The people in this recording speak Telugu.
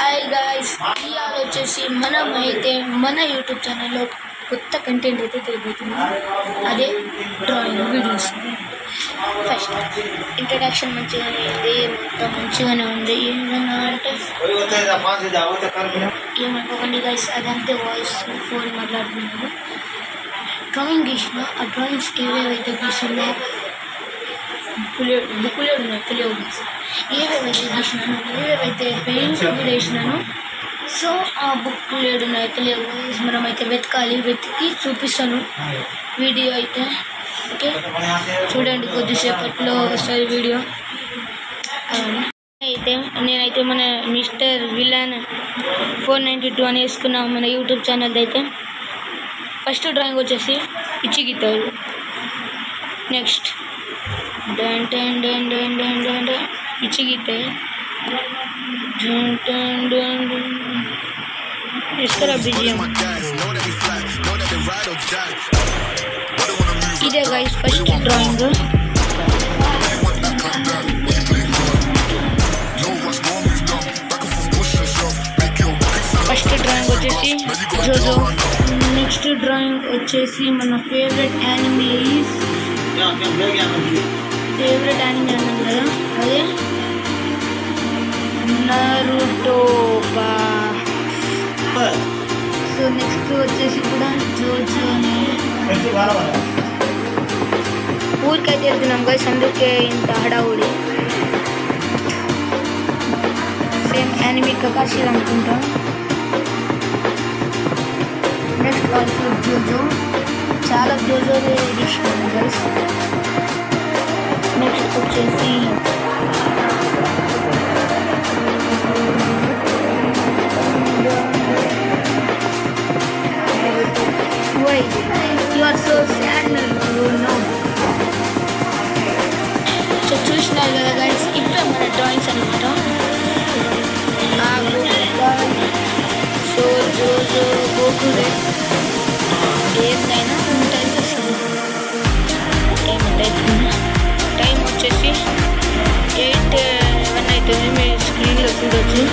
హాయ్ గాయ్స్, ఇవాళ వచ్చేసి మనమైతే మన యూట్యూబ్ ఛానల్లో కొత్త కంటెంట్ అయితే తెలియబోతున్నాం. అదే డ్రాయింగ్ వీడియోస్. ఫస్ట్ ఇంట్రడక్షన్ మంచిగానే ఉంది, మొత్తం మంచిగానే ఉంది. ఏమన్నా అంటే ఏమనుకోకండి గాయ్స్, అదంతే వాయిస్ ఫోన్ మాట్లాడుతున్నాను. డ్రాయింగ్ గీసిన ఆ డ్రాయింగ్స్ ఏవేవైతే గీసినా బుక్లో ఉన్నాయి తెలియవు గాయ్స్. ఏవేవైతే గీసినాను, ఏవేవైతే పెయింట్ కూడా వేసినాను. సో ఆ బుక్ లేడున్నాయి తెలియవు గాయ్స్. మనమైతే వెతికి చూపిస్తాను వీడియో అయితే. ఓకే, చూడండి, కొద్దిసేపట్లో వస్తుంది వీడియో. అయితే నేనైతే మన మిస్టర్ విలన్ 492 అని వేసుకున్నాం మన యూట్యూబ్ ఛానల్ అయితే. ఫస్ట్ డ్రాయింగ్ వచ్చేసి పిచ్చి గీతాడు. నెక్స్ట్ పిచ్చి గీతే ఇస్తారా బిజిఎం. ఇదే guys first drawing. First drawing వచ్చేసి జోజో. నెక్స్ట్ డ్రాయింగ్ వచ్చేసి మన ఫేవరెట్ యానిమే అన్నాం కదా, అదే నరుటో. సో నెక్స్ట్ వచ్చేసి కూడా జోజోనే. ఊరికైతే వెళ్తున్నాం గైస్, అందుకే ఇంత హడావుడి. సేమ్ యానిమే కకాషి అనుకుంటాం. నెక్స్ట్ ఆల్సో జోజో, చాలా జోజోలు ఎడిషన్ గైస్. నెక్స్ట్ వచ్చేసి why you are so sad no. So చూసినారు కదా గైస్, ఇవే మన డ్రాయింగ్స్ అనమాట. సో జోజో గోకుడే ఏదైనా ఉంటుంది అసలు. టైం వచ్చేసి 8:01 అవుతుంది, మీరు స్క్రీన్లో చూడొచ్చు.